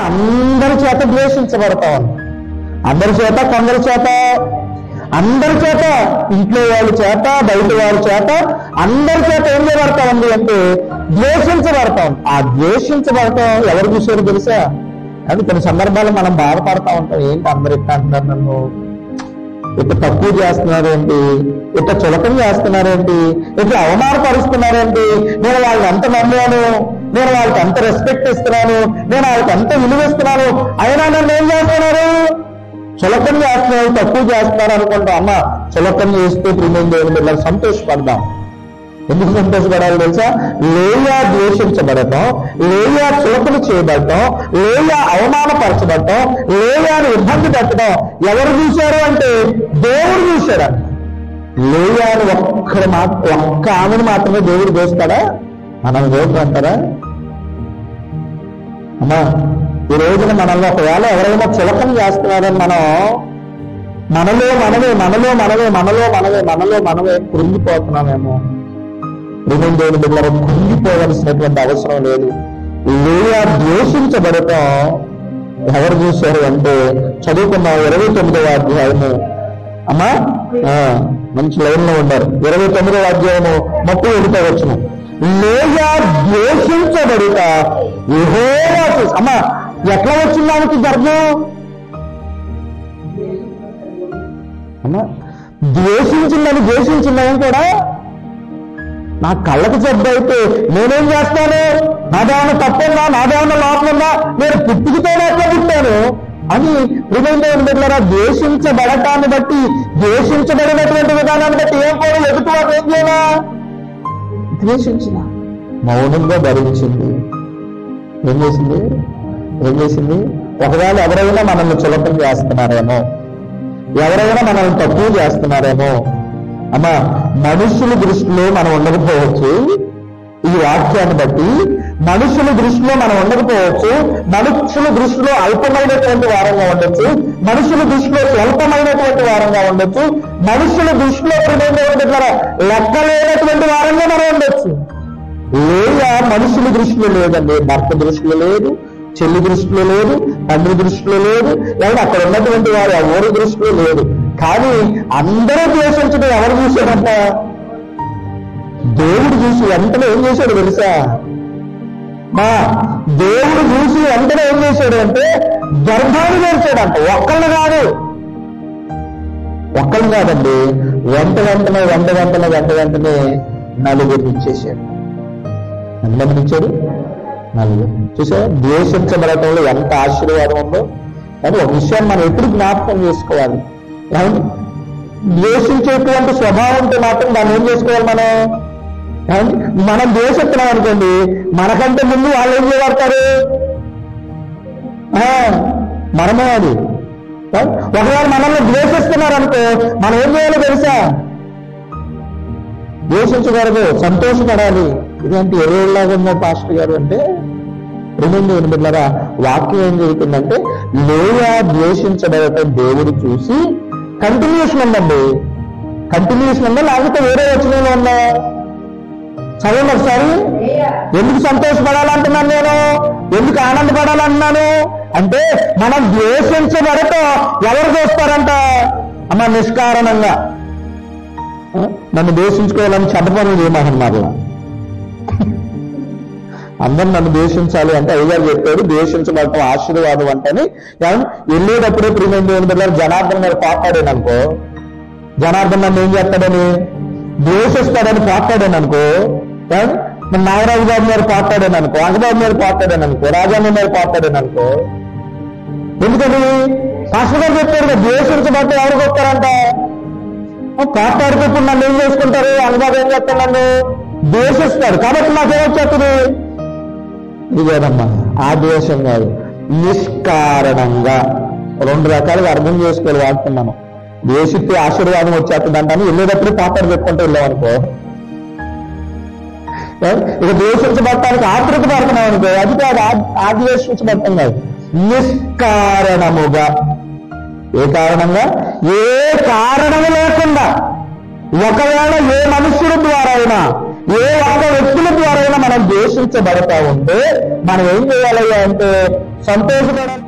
అందరి చేత ద్వేషించబడతాం. అందరి చేత, కొందరి చేత, అందరి చేత, ఇంట్లో వాళ్ళ చేత, బయట వాళ్ళ చేత, అందరి చేత ఏం చేయబడతామండి అంటే ద్వేషించబడతాం. ఆ ద్వేషించబడతాం ఎవరు చూసారో తెలుసా? అది కొన్ని సందర్భాలు మనం బాధపడతా ఉంటాం. ఏంటి అందరు ఇట్లా అంటున్నారు, నన్ను ఇట్లా తక్కువ చేస్తున్నారేంటి, ఇట్లా చులకం చేస్తున్నారేంటి, ఇట్లా అవమానపరుస్తున్నారేంటి, నేను వాళ్ళని ఎంత నమ్మాను, నేను వాళ్ళకి ఎంత రెస్పెక్ట్ ఇస్తున్నాను, నేను వాళ్ళకి ఎంత విలువ ఇస్తున్నాను, అయినా నన్ను ఏం చేస్తున్నారు, చులకం చేస్తున్నారు, తక్కువ చేస్తున్నారు అనుకుంటాం. అమ్మ చులకం చేస్తే ప్రియమైన దేవుని బిడ్డలు సంతోషపడదాం. ఎందుకు సంతోషపడాలి తెలుసా? లేయా ద్వేషించబడటం, లేయా చులకలు చేయబడటం, లేయా అవమానపరచబడటం, లేయాని ఇబ్బంది పెట్టడం ఎవరు చూశారు అంటే దేవుడు చూశాడు. లేయాని ఒక్క ఆమెను మాత్రమే దేవుడు చూస్తాడా? మనం దేవుడు అంటారా? అమ్మా ఈ రోజున మనల్ని ఒకవేళ ఎవరైనా చులకం చేస్తున్నారని మనలో మనమే కృంగిపోతున్నామేమో. ప్రియమైన దేవుని బిడ్డలారా, కృంగిపోవలసినటువంటి అవసరం లేదు. లేయా ద్వేషించబడటం ఎవరు చూశారు అంటే చదువుకున్నాం 29వ అధ్యాయము. అమ్మా మంచి లైన్ లో ఉన్నారు. 29వ అధ్యాయము 31వ వచనం. లేయా ద్వేషించబడుట యెహోవా చూసి. అమ్మా ఎట్లా వచ్చింది ఆమెకి గర్భం? అమ్మా ద్వేషించిందని కూడా నా కళ్ళకి జబ్బు అయితే నేనేం చేస్తాను? నాదేమన్నా తప్పుందా, నాదేమన్నా లోపం ఉందా, నేను పుట్టుకతోనే ఎట్లా పుట్టాను అని ప్రియమైన బిడ్డలారా, ద్వేషించబడటాన్ని బట్టి, ద్వేషించబడినటువంటి విధానాన్ని బట్టి ఏం కూడా ఎదుటివాడు ఏం చేయాలా? ద్వేషించిన మౌనంగా భరించింది. ఏం చేసింది? ఒకవేళ ఎవరైనా మనల్ని చులకం చేస్తున్నారేమో, ఎవరైనా మనల్ని తక్కువ చేస్తున్నారేమో, అమ్మా మనుషుల దృష్టిలో మనం ఉండకపోవచ్చు. ఈ వాక్యాన్ని బట్టి మనుషుల దృష్టిలో మనం ఉండకపోవచ్చు. మనుషుల దృష్టిలో అల్పమైనటువంటి వారంగా ఉండొచ్చు, మనుషుల దృష్టిలో స్వల్పమైనటువంటి వారంగా ఉండొచ్చు, మనుషుల దృష్టిలో లెక్కలేనటువంటి వారంగా మనం ఉండొచ్చు. లేదా మనుషుల దృష్టిలో లేదండి, భర్త దృష్టిలో లేదు, చెల్లి దృష్టిలో లేదు, తండ్రి దృష్టిలో లేదు, లేదా అక్కడ ఉన్నటువంటి వారు ఎవరి దృష్టిలో లేదు. కానీ అందరూ ద్వేషించడం ఎవరు చూశాడంట? దేవుడు చూసి వెంటనే ఏం చేశాడు తెలుసా? దేవుడు చూసి వెంటనే ఏం చేశాడు అంటే గర్భాన్ని వేశాడంట. ఒక్కళ్ళు కాదండి, వెంటనే నలుగురిని ఇచ్చేసాడు. ఎంతమంది ఇచ్చాడు? నలుగురు. చూసా ద్వేషించబడటంలో ఎంత ఆశీర్వాదం ఉందో. కానీ ఒక విషయాన్ని మనం ఎప్పుడు జ్ఞాపకం చేసుకోవాలి. ద్వేషించేటువంటి స్వభావం ఉంటే మాత్రం దాన్ని ఏం చేసుకోవాలి? మనం ద్వేషిస్తున్నాం అనుకోండి, మనకంటే ముందు వాళ్ళు ఏం చేయబడతారు? మనమే అది. ఒకవేళ మనల్ని ద్వేషిస్తున్నారనుకో మనం ఏం చేయాలో తెలుసా? ద్వేషించకూడదు, సంతోషపడాలి. ఇదేంటి ఎరువులాగా ఉన్న పాస్టర్ గారు అంటే ప్రియమైన బిడ్డలారా, వాక్యం ఏం జరుగుతుందంటే లేయా ద్వేషించబడటం దేవుడు చూసి కంటిన్యూషన్ ఉందండి. కంటిన్యూషన్ ఉందా లేకపోతే వేరే వచనంలో ఉందా? చదవండి ఒకసారి. ఎందుకు సంతోషపడాలంటున్నాను నేను, ఎందుకు ఆనందపడాలంటున్నాను అంటే మనం ద్వేషించబడటం ఎవరు చేస్తారంట? అమ్మ నిష్కారణంగా నన్ను ద్వేషించుకోవాలని చెడ్డ పనులు చేయమన్నారు. అందరూ నన్ను ద్వేషించాలి అంటే అయ్యగారు చెప్పాడు ద్వేషించబడటం ఆశీర్వాదం అంటని. వెళ్ళేటప్పుడే ప్రియమైన దేవుని బిడ్డలారా, జనార్దన్ గారు పాపాడాననుకో, జనార్దన్ నన్ను ఏం చేస్తాడని ద్వేషిస్తాడని పాపాడాననుకో, నాగరాజు గారి మీద పాపాడాననుకో, అంగబాబు మీద పాపాడాననుకో, రాజాన్న మీద పాపాడాననుకో. ఎందుకని? పాస్టర్ గారు చెప్పాడు ద్వేషించబడటం ఎవరికి వస్తారంట? పాపాడికి ఇప్పుడు నన్ను ఏం చేసుకుంటారు? అంగబాబు ఏం చేస్తాడు? నన్ను ద్వేషిస్తాడు కాబట్టి నాకేమొచ్చేస్తుంది? ఇది కాదమ్మా, ఆ ద్వేషం కాదు, నిష్కారణంగా. రెండు రకాలుగా అర్థం చేసుకోవాలి వాక్యం. మనం ద్వేషిస్తే ఆశీర్వాదం వచ్చేస్తుంది అంటాను, వెళ్ళేటప్పుడు పాపాడు పెట్టుకుంటూ వెళ్ళామనుకో, ఇక ద్వేషించబడటానికి ఆతృత పడుతున్నాం అనుకో, అది కాదు ఆ ద్వేషించబడటం కాదు. నిష్కారణముగా, ఏ కారణంగా? ఏ కారణము లేకుండా. ఒకవేళ ఏ మనుషుల ద్వారా అయినా, ఏ ఒక వ్యక్తుల ద్వారా అయినా మనం ద్వేషించబడతా ఉంటే మనం ఏం చేయాలి అంటే సంతోషపడాలి.